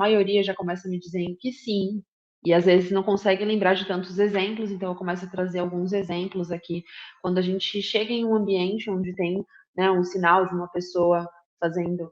maioria já começa me dizendo que sim, e às vezes não consegue lembrar de tantos exemplos, então eu começo a trazer alguns exemplos aqui. Quando a gente chega em um ambiente onde tem, né, um sinal de uma pessoa fazendo,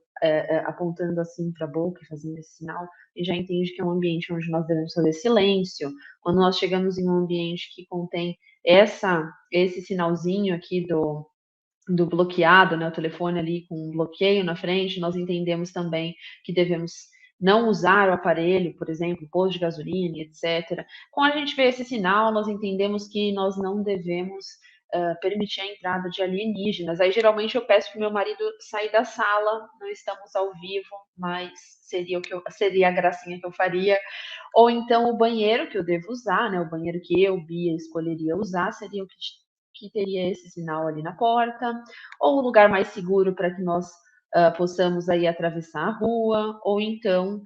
apontando assim para a boca e fazendo esse sinal, e já entende que é um ambiente onde nós devemos fazer silêncio. Quando nós chegamos em um ambiente que contém esse sinalzinho aqui do bloqueado, né, o telefone ali com um bloqueio na frente, nós entendemos também que devemos não usar o aparelho, por exemplo, posto de gasolina, etc. Quando a gente vê esse sinal, nós entendemos que nós não devemos permitir a entrada de alienígenas. Aí, geralmente, eu peço para o meu marido sair da sala, não estamos ao vivo, mas seria a gracinha que eu faria. Ou então o banheiro que eu devo usar, né? O banheiro que eu, Bia, escolheria usar, seria o que teria esse sinal ali na porta, ou um lugar mais seguro para que nós possamos aí atravessar a rua, ou então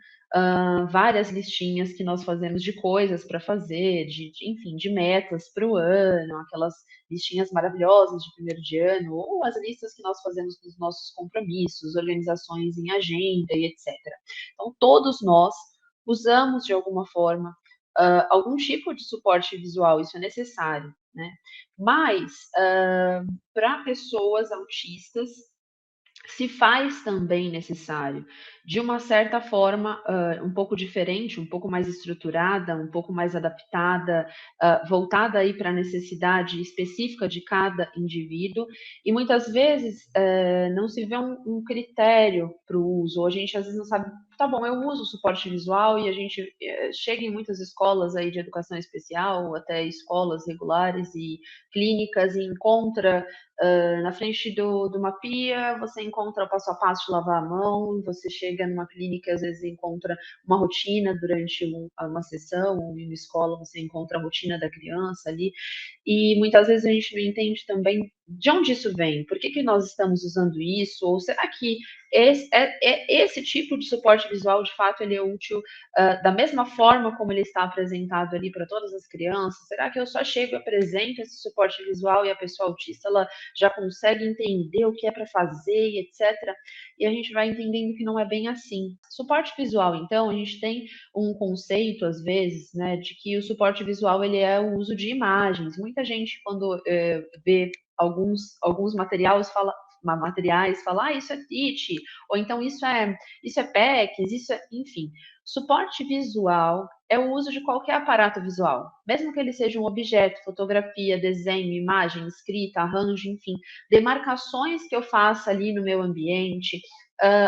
várias listinhas que nós fazemos de coisas para fazer, enfim, de metas para o ano, aquelas listinhas maravilhosas de primeiro de ano, ou as listas que nós fazemos dos nossos compromissos, organizações em agenda e etc. Então, todos nós usamos de alguma forma algum tipo de suporte visual, isso é necessário, né? Mas para pessoas autistas se faz também necessário, de uma certa forma, um pouco diferente, um pouco mais estruturada, um pouco mais adaptada, voltada aí para a necessidade específica de cada indivíduo, e muitas vezes não se vê um critério para o uso, ou a gente às vezes não sabe, tá bom, eu uso suporte visual e a gente chega em muitas escolas aí de educação especial, ou até escolas regulares e clínicas, e encontra na frente de uma pia, você encontra o passo a passo de lavar a mão, você chega numa clínica, às vezes encontra uma rotina durante uma sessão, ou em uma escola você encontra a rotina da criança ali, e muitas vezes a gente não entende também de onde isso vem, por que, que nós estamos usando isso, ou será que esse tipo de suporte visual, de fato, ele é útil da mesma forma como ele está apresentado ali para todas as crianças? Será que eu só chego e apresento esse suporte visual e a pessoa autista, ela já consegue entender o que é para fazer e etc. E a gente vai entendendo que não é bem assim. Suporte visual, então, a gente tem um conceito, às vezes, né, de que o suporte visual ele é o uso de imagens. Muita gente, quando vê alguns materiais fala, isso é TIT, ou então isso é PECs, enfim. Suporte visual é o uso de qualquer aparato visual, mesmo que ele seja um objeto, fotografia, desenho, imagem, escrita, arranjo, enfim, demarcações que eu faça ali no meu ambiente,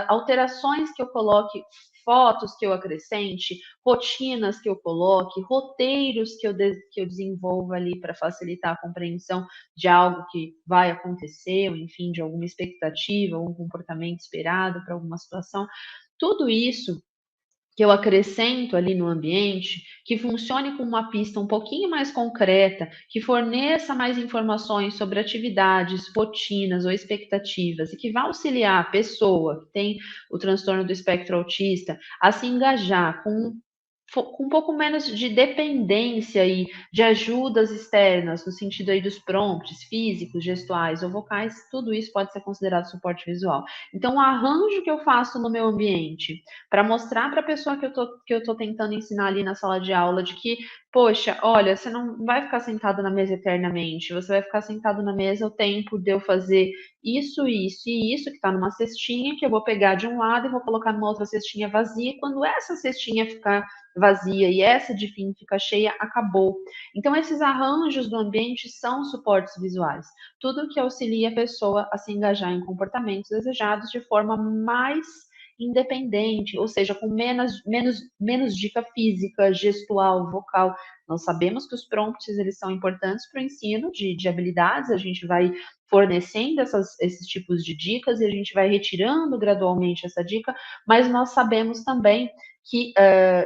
alterações que eu coloque, fotos que eu acrescente, rotinas que eu coloque, roteiros que eu desenvolva ali para facilitar a compreensão de algo que vai acontecer, ou enfim, de alguma expectativa, ou um comportamento esperado para alguma situação. Tudo isso que eu acrescento ali no ambiente, que funcione como uma pista um pouquinho mais concreta, que forneça mais informações sobre atividades, rotinas ou expectativas, e que vá auxiliar a pessoa que tem o transtorno do espectro autista a se engajar com um pouco menos de dependência e de ajudas externas, no sentido aí dos prompts físicos, gestuais ou vocais, tudo isso pode ser considerado suporte visual. Então, o arranjo que eu faço no meu ambiente para mostrar para a pessoa que eu tô tentando ensinar ali na sala de aula de que, poxa, olha, você não vai ficar sentado na mesa eternamente, você vai ficar sentado na mesa o tempo de eu fazer isso, isso e isso, que está numa cestinha, que eu vou pegar de um lado e vou colocar numa outra cestinha vazia, e quando essa cestinha ficar vazia e essa de fim fica cheia, acabou. Então, esses arranjos do ambiente são suportes visuais. Tudo que auxilia a pessoa a se engajar em comportamentos desejados de forma mais independente, ou seja, com menos dica física, gestual, vocal. Nós sabemos que os prompts eles são importantes para o ensino de habilidades, a gente vai fornecendo esses tipos de dicas e a gente vai retirando gradualmente essa dica, mas nós sabemos também que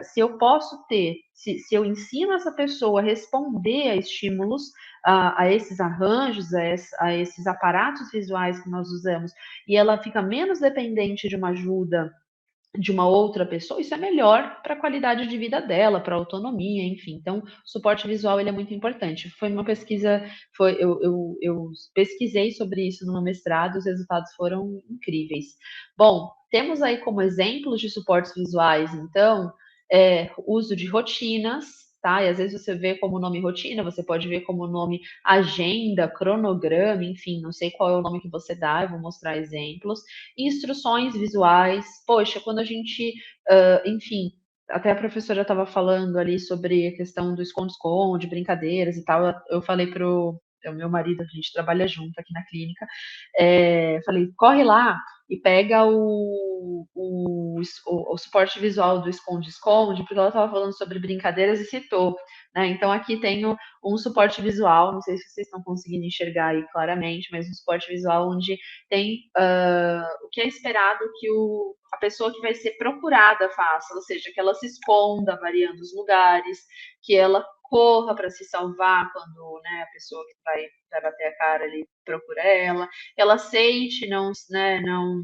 se eu posso ter, se eu ensino essa pessoa a responder a estímulos, a esses arranjos, a esses aparatos visuais que nós usamos, e ela fica menos dependente de uma ajuda de uma outra pessoa, isso é melhor para a qualidade de vida dela, para a autonomia, enfim. Então, o suporte visual ele é muito importante. Foi uma pesquisa, eu pesquisei sobre isso no meu mestrado, os resultados foram incríveis. Bom, temos aí como exemplos de suportes visuais, então, uso de rotinas, tá? E às vezes você vê como nome rotina, você pode ver como nome agenda, cronograma, enfim, não sei qual é o nome que você dá, eu vou mostrar exemplos. Instruções visuais, poxa, quando a gente, enfim, até a professora estava falando ali sobre a questão do esconde-esconde, brincadeiras e tal, eu falei pro o meu marido, a gente trabalha junto aqui na clínica, falei, corre lá e pega o suporte visual do esconde-esconde, porque ela estava falando sobre brincadeiras e citou, né? Então aqui tenho um suporte visual, não sei se vocês estão conseguindo enxergar aí claramente, mas um suporte visual onde tem o que é esperado que a pessoa que vai ser procurada faça, ou seja, que ela se esconda variando os lugares, que ela corra para se salvar quando, né, a pessoa que vai bater a cara ali procura ela, que ela aceite, não, né, não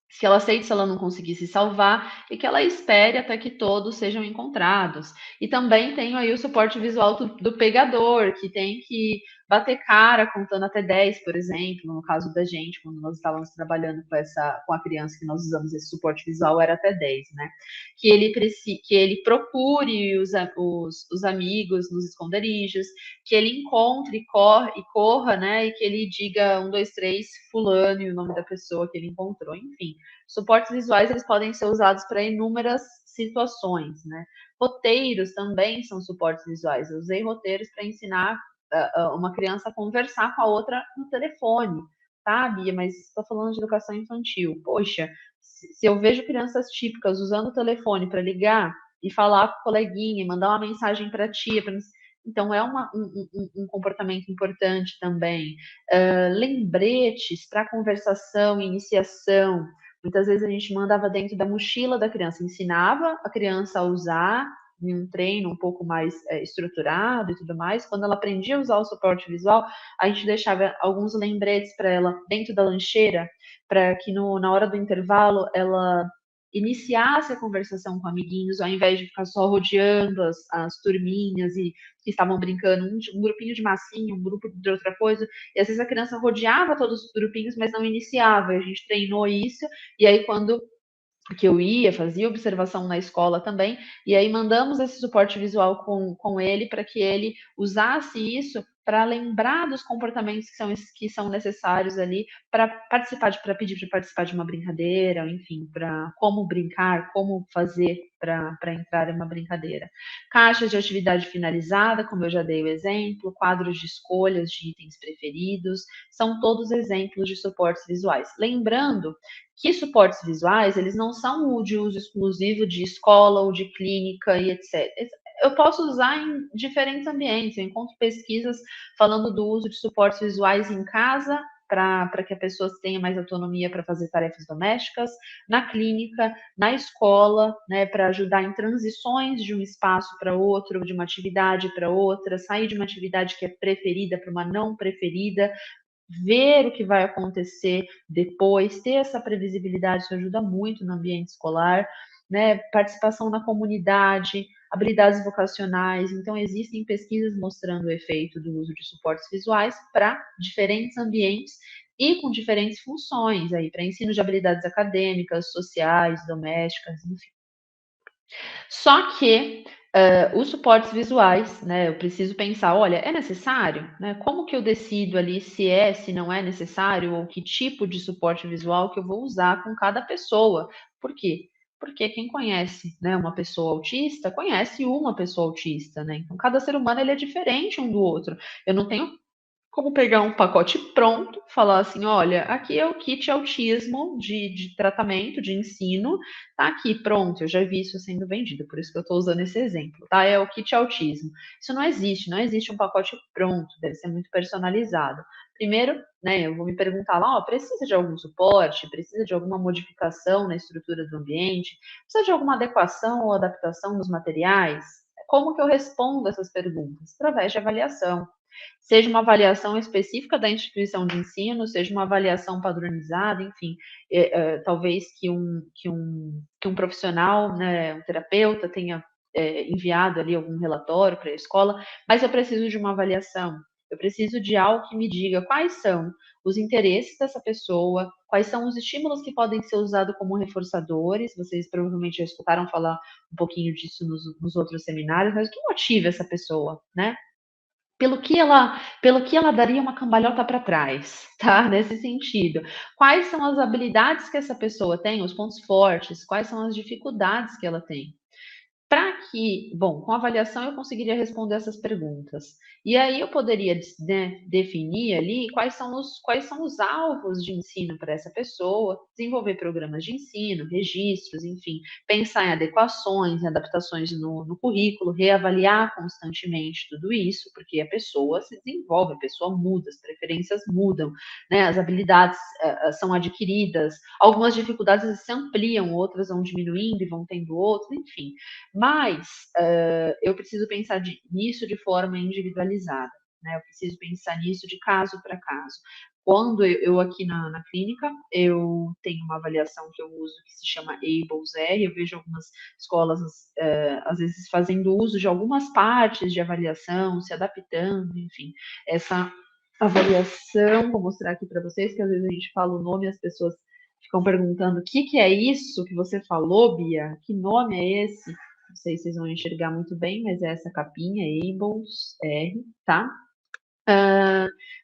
se ela aceite se ela não conseguir se salvar e que ela espere até que todos sejam encontrados. E também tenho aí o suporte visual do pegador, que tem que bater cara contando até 10, por exemplo, no caso da gente, quando nós estávamos trabalhando com a criança que nós usamos esse suporte visual, era até 10, né? Que ele procure os amigos nos esconderijos, que ele encontre e corra, né? E que ele diga 1, 2, 3, fulano e o nome da pessoa que ele encontrou, enfim. Suportes visuais eles podem ser usados para inúmeras situações, né? Roteiros também são suportes visuais. Eu usei roteiros para ensinar uma criança a conversar com a outra no telefone, sabe? Mas estou falando de educação infantil. Poxa, se eu vejo crianças típicas usando o telefone para ligar e falar com o coleguinha, mandar uma mensagem para a tia, então é um comportamento importante também. Lembretes para conversação, iniciação. Muitas vezes a gente mandava dentro da mochila da criança, ensinava a criança a usar em um treino um pouco mais estruturado e tudo mais. Quando ela aprendia a usar o suporte visual, a gente deixava alguns lembretes para ela dentro da lancheira, para que na hora do intervalo ela iniciasse a conversação com amiguinhos, ao invés de ficar só rodeando as turminhas e que estavam brincando, um grupinho de massinha, um grupo de outra coisa, e às vezes a criança rodeava todos os grupinhos, mas não iniciava. A gente treinou isso, e aí quando que eu ia, fazia observação na escola também, e aí mandamos esse suporte visual com ele para que ele usasse isso para lembrar dos comportamentos que são necessários ali para participar, para pedir para participar de uma brincadeira, enfim, para como brincar, como fazer para entrar em uma brincadeira. Caixas de atividade finalizada, como eu já dei o exemplo, quadros de escolhas de itens preferidos, são todos exemplos de suportes visuais. Lembrando que suportes visuais, eles não são o de uso exclusivo de escola ou de clínica e etc. Eu posso usar em diferentes ambientes. Eu encontro pesquisas falando do uso de suportes visuais em casa para que a pessoa tenha mais autonomia para fazer tarefas domésticas, na clínica, na escola, né, para ajudar em transições de um espaço para outro, de uma atividade para outra, sair de uma atividade que é preferida para uma não preferida, ver o que vai acontecer depois, ter essa previsibilidade, isso ajuda muito no ambiente escolar, né? Participação na comunidade, habilidades vocacionais. Então, existem pesquisas mostrando o efeito do uso de suportes visuais para diferentes ambientes e com diferentes funções aí, para ensino de habilidades acadêmicas, sociais, domésticas, enfim. Só que os suportes visuais, né, eu preciso pensar, olha, é necessário? Né? Como que eu decido ali se não é necessário, ou que tipo de suporte visual que eu vou usar com cada pessoa? Por quê? Porque quem conhece, né, uma pessoa autista, conhece uma pessoa autista, né? Então, cada ser humano ele é diferente um do outro. Eu não tenho como pegar um pacote pronto, falar assim, olha, aqui é o kit autismo de tratamento, de ensino, tá aqui, pronto, eu já vi isso sendo vendido, por isso que eu estou usando esse exemplo, tá? É o kit autismo. Isso não existe um pacote pronto, deve ser muito personalizado. Primeiro, né, eu vou me perguntar lá, ó, precisa de algum suporte? Precisa de alguma modificação na estrutura do ambiente? Precisa de alguma adequação ou adaptação dos materiais? Como que eu respondo essas perguntas? Através de avaliação. Seja uma avaliação específica da instituição de ensino, seja uma avaliação padronizada, enfim, talvez que um profissional, né, um terapeuta tenha enviado ali algum relatório para a escola, mas eu preciso de uma avaliação, eu preciso de algo que me diga quais são os interesses dessa pessoa, quais são os estímulos que podem ser usados como reforçadores, vocês provavelmente já escutaram falar um pouquinho disso nos outros seminários, mas o que motiva essa pessoa, né? Pelo que ela daria uma cambalhota para trás, tá? Nesse sentido. Quais são as habilidades que essa pessoa tem, os pontos fortes, quais são as dificuldades que ela tem? Para que, bom, com a avaliação eu conseguiria responder essas perguntas. E aí eu poderia, né, definir ali quais são os alvos de ensino para essa pessoa, desenvolver programas de ensino, registros, enfim, pensar em adequações, em adaptações no currículo, reavaliar constantemente tudo isso, porque a pessoa se desenvolve, a pessoa muda, as preferências mudam, né, as habilidades são adquiridas, algumas dificuldades se ampliam, outras vão diminuindo e vão tendo outras, enfim. Mas eu preciso pensar nisso de forma individualizada, né? Eu preciso pensar nisso de caso para caso. Quando eu aqui na clínica, eu tenho uma avaliação que eu uso que se chama ABLES-R, eu vejo algumas escolas, às vezes, fazendo uso de algumas partes de avaliação, se adaptando, enfim. Essa avaliação, vou mostrar aqui para vocês, que às vezes a gente fala o nome e as pessoas ficam perguntando o que é isso que você falou, Bia? Que nome é esse? Não sei se vocês vão enxergar muito bem, mas é essa capinha, Ables R, tá?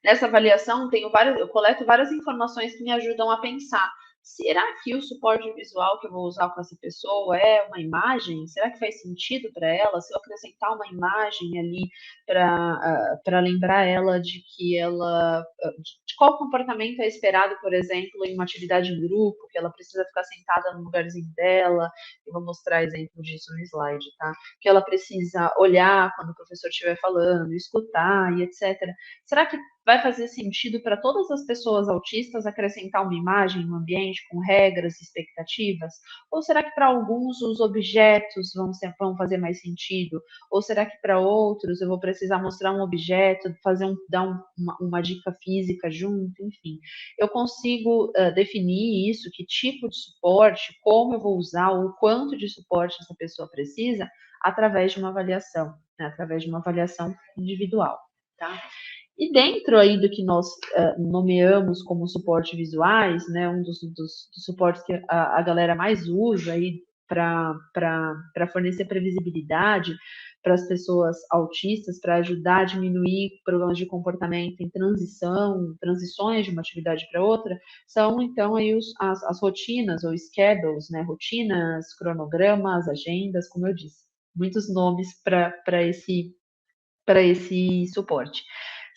Nessa avaliação, eu coleto várias informações que me ajudam a pensar. Será que o suporte visual que eu vou usar com essa pessoa é uma imagem? Será que faz sentido para ela? Se eu acrescentar uma imagem ali para lembrar ela de que de qual comportamento é esperado, por exemplo, em uma atividade em grupo, que ela precisa ficar sentada no lugarzinho dela, eu vou mostrar exemplo disso no slide, tá? Que ela precisa olhar quando o professor estiver falando, escutar e etc. Será que vai fazer sentido para todas as pessoas autistas acrescentar uma imagem no ambiente com regras e expectativas? Ou será que para alguns os objetos vão fazer mais sentido? Ou será que para outros eu vou precisar mostrar um objeto, dar uma dica física junto? Enfim, eu consigo definir isso, que tipo de suporte, como eu vou usar, o quanto de suporte essa pessoa precisa, através de uma avaliação, né? Através de uma avaliação individual. Tá? E dentro aí do que nós nomeamos como suporte visuais, né, um dos suportes que a galera mais usa aí para fornecer previsibilidade para as pessoas autistas, para ajudar a diminuir problemas de comportamento em transições de uma atividade para outra, são então aí as rotinas ou schedules, né, rotinas, cronogramas, agendas, como eu disse, muitos nomes para esse suporte.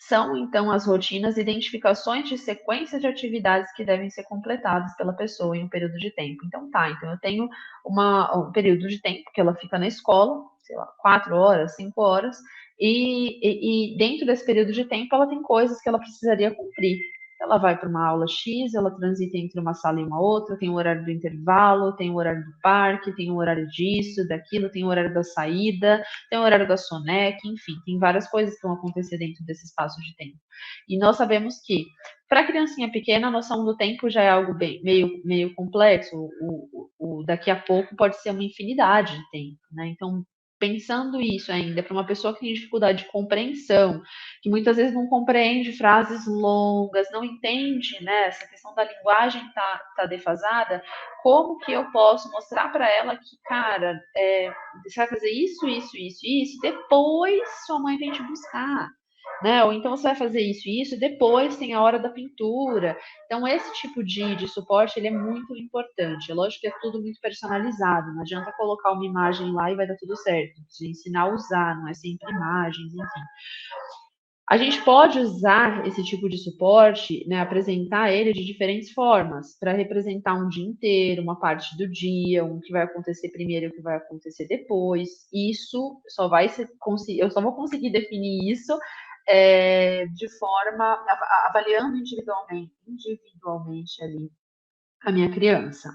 São, então, as rotinas identificações de sequências de atividades que devem ser completadas pela pessoa em um período de tempo. Então eu tenho um período de tempo que ela fica na escola, sei lá, 4 horas, 5 horas, e dentro desse período de tempo ela tem coisas que ela precisaria cumprir. Ela vai para uma aula X, ela transita entre uma sala e uma outra, tem o horário do intervalo, tem o horário do parque, tem o horário disso, daquilo, tem o horário da saída, tem o horário da soneca, enfim, tem várias coisas que vão acontecer dentro desse espaço de tempo. E nós sabemos que, para a criancinha pequena, a noção do tempo já é algo meio complexo. Daqui a pouco pode ser uma infinidade de tempo, né? Então, pensando isso ainda para uma pessoa que tem dificuldade de compreensão, que muitas vezes não compreende frases longas, não entende, né? Essa questão da linguagem tá defasada, como que eu posso mostrar para ela que, cara, você vai fazer isso, isso, isso, isso, depois sua mãe vem te buscar, né? Ou então você vai fazer isso e isso, depois tem a hora da pintura. Então, esse tipo de suporte, ele é muito importante. É lógico que é tudo muito personalizado, não adianta colocar uma imagem lá e vai dar tudo certo. Precisa ensinar a usar, não é sempre imagens, enfim. A gente pode usar esse tipo de suporte, né, apresentar ele de diferentes formas, para representar um dia inteiro, uma parte do dia, um que vai acontecer primeiro e o que vai acontecer depois. Isso só vai ser, eu só vou conseguir definir isso de forma avaliando individualmente ali a minha criança.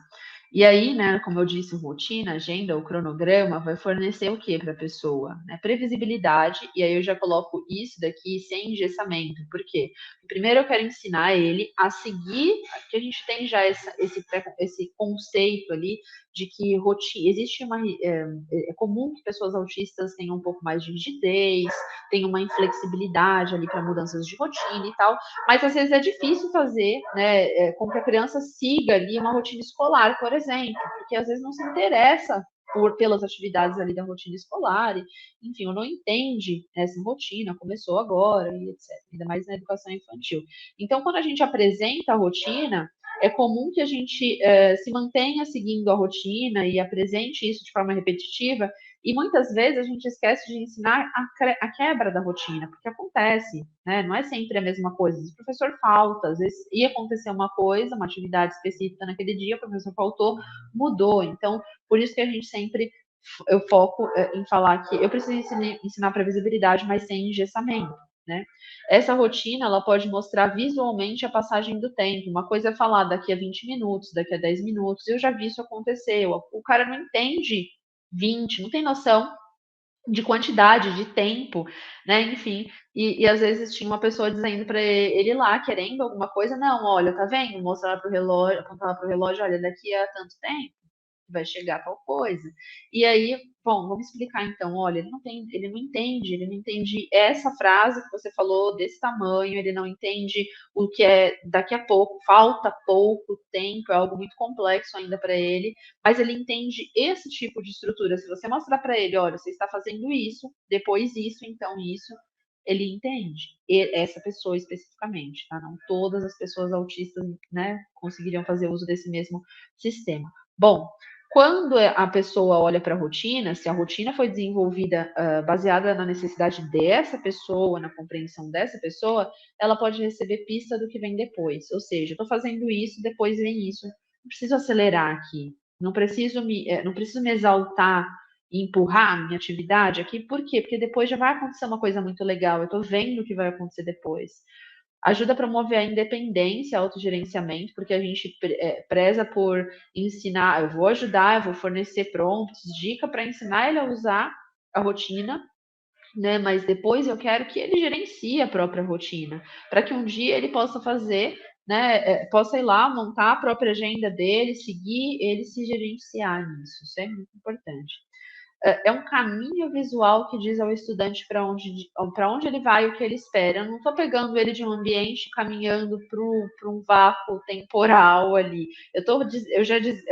E aí, né, como eu disse, rotina, agenda, o cronograma vai fornecer o que para a pessoa? Né? Previsibilidade, e aí eu já coloco isso daqui sem engessamento. Por quê? Primeiro eu quero ensinar ele a seguir, que a gente tem já esse conceito ali de que rotina, existe é comum que pessoas autistas tenham um pouco mais de rigidez, tenham uma inflexibilidade ali para mudanças de rotina e tal, mas às vezes é difícil fazer, né, com que a criança siga ali uma rotina escolar, por exemplo, porque às vezes não se interessa pelas atividades ali da rotina escolar, e, enfim, ou não entende essa rotina, começou agora, e etc. Ainda mais na educação infantil. Então, quando a gente apresenta a rotina, é comum que a gente se mantenha seguindo a rotina e apresente isso de forma repetitiva, e muitas vezes a gente esquece de ensinar a quebra da rotina, porque acontece, né? Não é sempre a mesma coisa. Se o professor falta, às vezes ia acontecer uma coisa, uma atividade específica naquele dia, o professor faltou, mudou. Então, por isso que a gente sempre eu foco em falar que eu preciso ensinar previsibilidade, mas sem engessamento. Né? Essa rotina ela pode mostrar visualmente a passagem do tempo. Uma coisa é falar daqui a 20 minutos, daqui a 10 minutos. Eu já vi isso acontecer. O cara não entende 20, não tem noção de quantidade, de tempo, né? Enfim, e às vezes tinha uma pessoa dizendo para ele lá, querendo alguma coisa, não, olha, tá vendo? Mostrar para o relógio, apontar para o relógio, olha, daqui a tanto tempo vai chegar tal coisa. E aí, bom, vamos explicar então, olha, ele não entende essa frase que você falou desse tamanho, ele não entende o que é daqui a pouco, falta pouco tempo, é algo muito complexo ainda para ele, mas ele entende esse tipo de estrutura. Se você mostrar para ele, olha, você está fazendo isso, depois isso, então isso, ele entende. E essa pessoa especificamente, tá? Não todas as pessoas autistas, né, conseguiriam fazer uso desse mesmo sistema. Bom, quando a pessoa olha para a rotina, se a rotina foi desenvolvida baseada na necessidade dessa pessoa, na compreensão dessa pessoa, ela pode receber pista do que vem depois. Ou seja, estou fazendo isso, depois vem isso. Não preciso acelerar aqui. Não preciso me exaltar e empurrar a minha atividade aqui. Por quê? Porque depois já vai acontecer uma coisa muito legal. Eu estou vendo o que vai acontecer depois. Ajuda a promover a independência, autogerenciamento, porque a gente preza por ensinar, eu vou ajudar, eu vou fornecer prompts, dica para ensinar ele a usar a rotina, né? Mas depois eu quero que ele gerencie a própria rotina, para que um dia ele possa fazer, né? Possa ir lá, montar a própria agenda dele, seguir, ele se gerenciar nisso. Isso é muito importante. É um caminho visual que diz ao estudante para onde ele vai, o que ele espera. Eu não estou pegando ele de um ambiente caminhando para um vácuo temporal ali.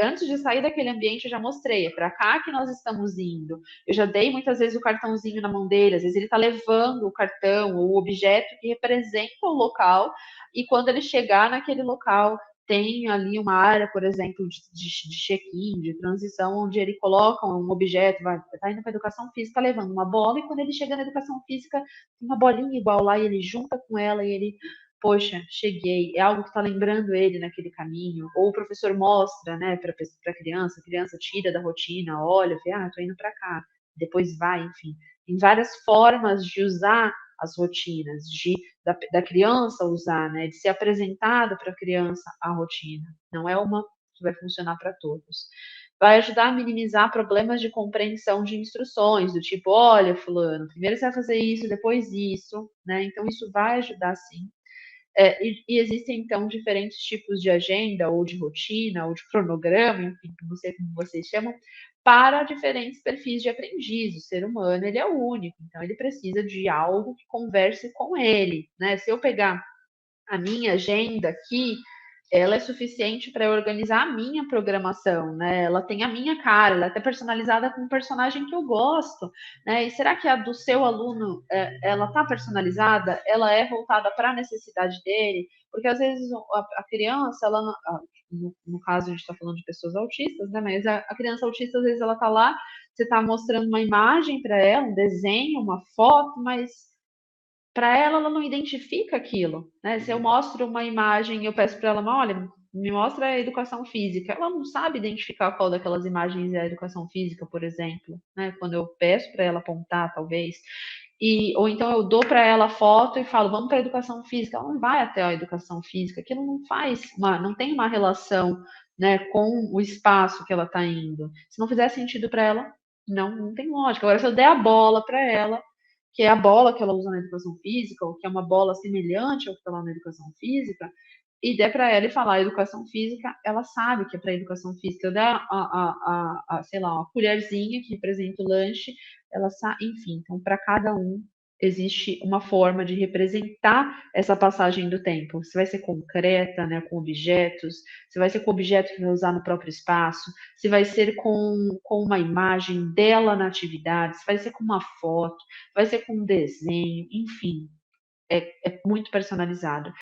Antes de sair daquele ambiente, eu já mostrei, é para cá que nós estamos indo. Eu já dei muitas vezes o cartãozinho na mão dele, às vezes ele está levando o cartão, o objeto que representa o local, e quando ele chegar naquele local, tem ali uma área, por exemplo, de check-in, de transição, onde ele coloca um objeto, está indo para a educação física levando uma bola, e quando ele chega na educação física, tem uma bolinha igual lá, e ele junta com ela, e ele, poxa, cheguei, é algo que está lembrando ele naquele caminho, ou o professor mostra, né, para a criança tira da rotina, olha, vê, estou indo para cá, depois vai, enfim, tem várias formas de usar as rotinas, da criança usar, né, de ser apresentado para a criança a rotina. Não é uma que vai funcionar para todos. Vai ajudar a minimizar problemas de compreensão de instruções, do tipo, olha, fulano, primeiro você vai fazer isso, depois isso, né? Então, isso vai ajudar sim. E existem, então, diferentes tipos de agenda, ou de rotina, ou de cronograma, enfim, não sei como vocês chamam, para diferentes perfis de aprendiz. O ser humano, ele é único, então ele precisa de algo que converse com ele, né? Se eu pegar a minha agenda aqui, ela é suficiente para eu organizar a minha programação, né? Ela tem a minha cara, ela é até personalizada com um personagem que eu gosto, né? E será que a do seu aluno, ela está personalizada? Ela é voltada para a necessidade dele? Porque às vezes a criança, ela no caso a gente está falando de pessoas autistas, né? Mas a criança autista às vezes ela está lá, você está mostrando uma imagem para ela, um desenho, uma foto, mas para ela, ela não identifica aquilo, né? Se eu mostro uma imagem e eu peço para ela, olha, me mostra a educação física, ela não sabe identificar qual daquelas imagens é a educação física, por exemplo, né? Quando eu peço para ela apontar, talvez, ou então eu dou para ela a foto e falo, vamos para a educação física, ela não vai até a educação física, aquilo não tem uma relação né, com o espaço que ela está indo. Se não fizer sentido para ela, não tem lógica. Agora, se eu der a bola para ela, que é a bola que ela usa na educação física, ou que é uma bola semelhante ao que está lá na educação física, e der para ela e falar educação física, ela sabe que é para educação física. Eu der sei lá, uma colherzinha que representa o lanche, ela sabe, enfim. Então, para cada um existe uma forma de representar essa passagem do tempo. Se vai ser concreta, né, com objetos, se vai ser com objeto que vai usar no próprio espaço, se vai ser com uma imagem dela na atividade, se vai ser com uma foto, vai ser com um desenho, enfim, é muito personalizado.